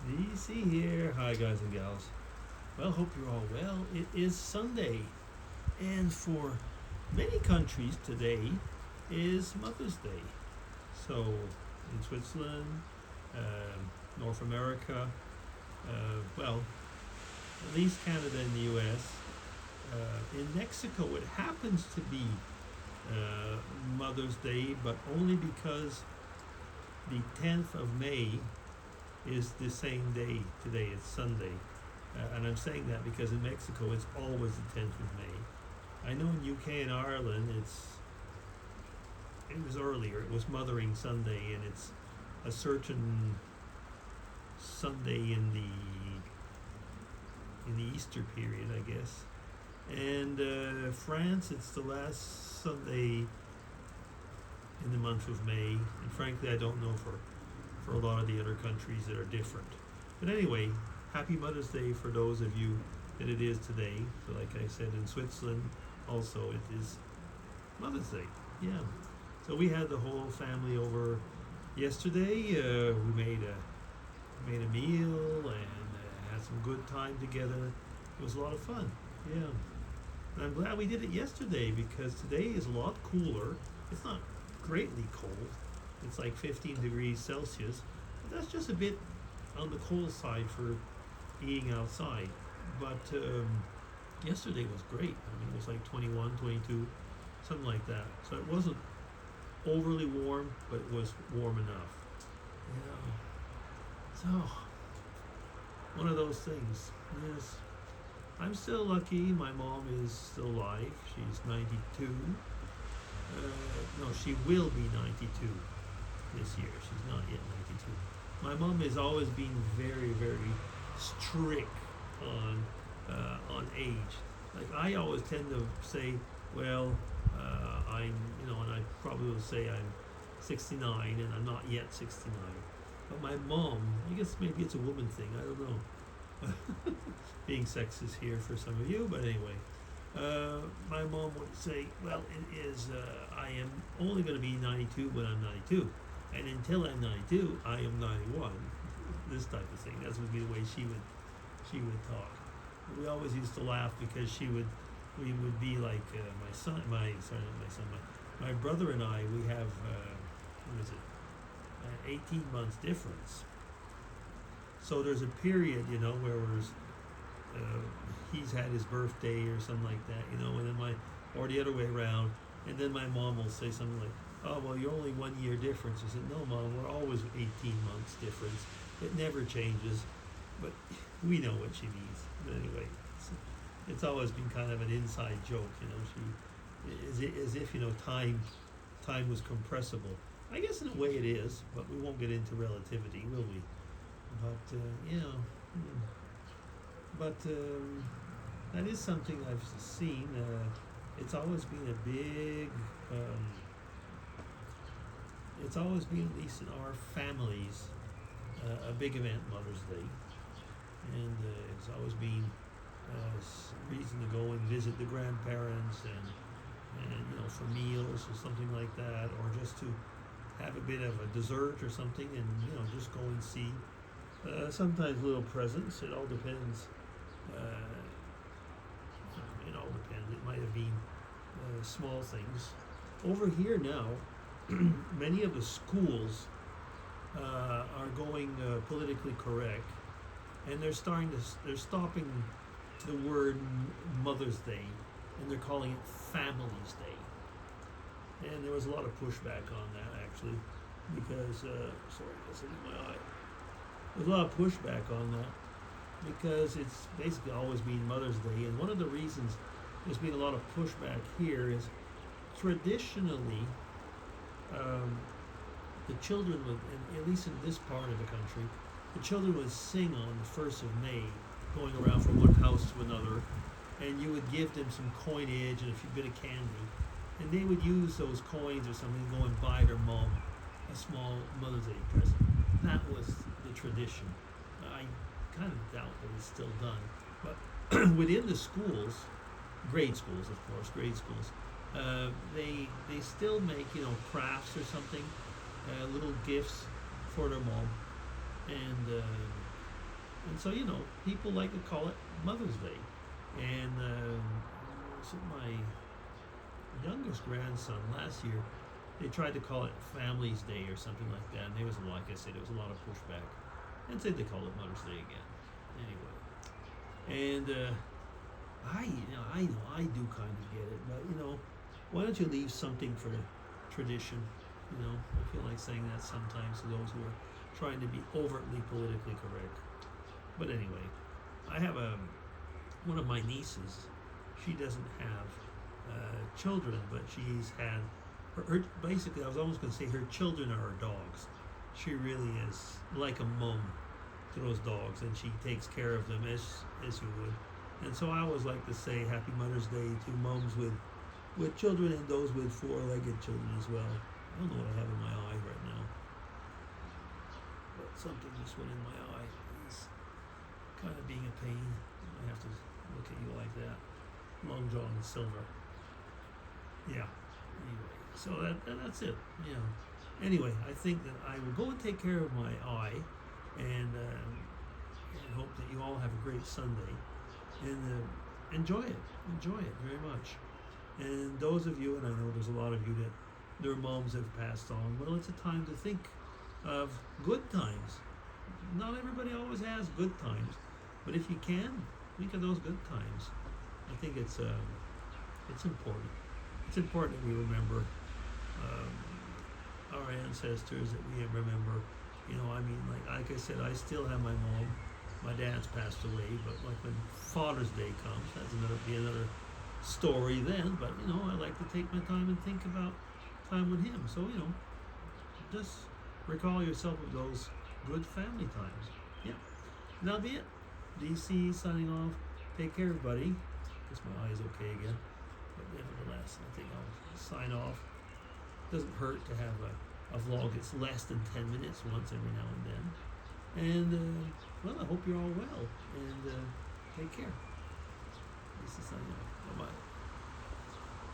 DC here. Hi, guys and gals. Well, hope you're all well. It is Sunday, and for many countries, today is Mother's Day. So, in Switzerland, North America, well, at least Canada and the US. In Mexico, it happens to be Mother's Day, but only because the 10th of May is the same day today. It's Sunday. And I'm saying that because in Mexico it's always the 10th of May. I know in UK and Ireland it was earlier. It was Mothering Sunday, and it's a certain Sunday in the Easter period, I guess. And France, it's the last Sunday in the month of May. And frankly, I don't know for a lot of the other countries that are different. But anyway, happy Mother's Day for those of you that it is today. So like I said, in Switzerland also it is Mother's Day. Yeah. So we had the whole family over yesterday. We made a meal and had some good time together. It was a lot of fun. Yeah. And I'm glad we did it yesterday because today is a lot cooler. It's not greatly cold. It's like 15 degrees Celsius. But that's just a bit on the cold side for eating outside. But yesterday was great. I mean, it was like 21, 22, something like that. So it wasn't overly warm, but it was warm enough. Yeah. So, one of those things. Yes. I'm still lucky. My mom is still alive. She's 92. No, she will be 92 this year. She's not yet 92. My mom has always been very, very strict on age. Like I always tend to say, well, and I probably will say I'm 69 and I'm not yet 69. But my mom, I guess maybe it's a woman thing. I don't know. Being sexist here for some of you, but anyway. My mom would say, well, it is, I am only going to be 92 when I'm 92. And until I'm 92, I am 91. This type of thing. That would be the way she would talk. We always used to laugh because we would be like my brother and I, we have, 18 months difference. So there's a period, where he's had his birthday or something like that, and then or the other way around, and then my mom will say something like, oh, well, you're only 1 year difference. I said, no, Mom, we're always 18 months difference. It never changes, but we know what she means. But anyway, it's always been kind of an inside joke, as if time was compressible. I guess in a way it is, but we won't get into relativity, will we? But that is something I've seen. It's always been a big. It's always been, at least in our families, a big event, Mother's Day, and it's always been a reason to go and visit the grandparents and for meals or something like that, or just to have a bit of a dessert or something, and just go and see. Sometimes little presents. It all depends. It all depends. It might have been small things. Over here now, many of the schools are going politically correct, and they're stopping the word Mother's Day, and they're calling it Families Day. And there was a lot of pushback on that, actually, because sorry, that's in my eye. There's a lot of pushback on that because it's basically always been Mother's Day, and one of the reasons there's been a lot of pushback here is traditionally the children would, at least in this part of the country, the children would sing on the 1st of May, going around from one house to another, and you would give them some coinage and a few bit of candy, and they would use those coins or something to go and buy their mom a small Mother's Day present. That was the tradition. I kind of doubt that it's still done, but within the schools, grade schools, of course, they still make crafts or something, little gifts for their mom, and And so, people like to call it Mother's Day. And so my youngest grandson last year, they tried to call it Family's Day or something like that. And there was, like I said, there was a lot of pushback. And said they call it Mother's Day again. Anyway. And I do kind of get it. But, why don't you leave something for tradition? I feel like saying that sometimes to those who are trying to be overtly politically correct. But anyway, I have one of my nieces. She doesn't have children, but she's had her basically. I was almost going to say her children are her dogs. She really is like a mom to those dogs, and she takes care of them as you would. And so I always like to say Happy Mother's Day to moms with children and those with four-legged children as well. I don't know what I have in my eye right now, but something just went in my eye. It's kind of being a pain. I have to look at you like that. Long John Silver. Yeah. Anyway, so that's it. Anyway, I think that I will go and take care of my eye, and hope that you all have a great Sunday, and enjoy it very much. And those of you, and I know there's a lot of you that their moms have passed on, well, it's a time to think of good times. Not everybody always has good times, but if you can, think of those good times. I think it's important. It's important that we remember our ancestors, that we remember, like I said, I still have my mom. My dad's passed away, but like when Father's Day comes, that's another story then. But I like to take my time and think about time with him. So just recall yourself of those good family times. Yeah. And that'll be it. DC signing off. Take care, everybody. Guess my eye is okay again. But nevertheless, I think I'll sign off. Doesn't hurt to have a vlog that's less than 10 minutes once every now and then. And, well, I hope you're all well. And take care. This is signing off. Bye-bye.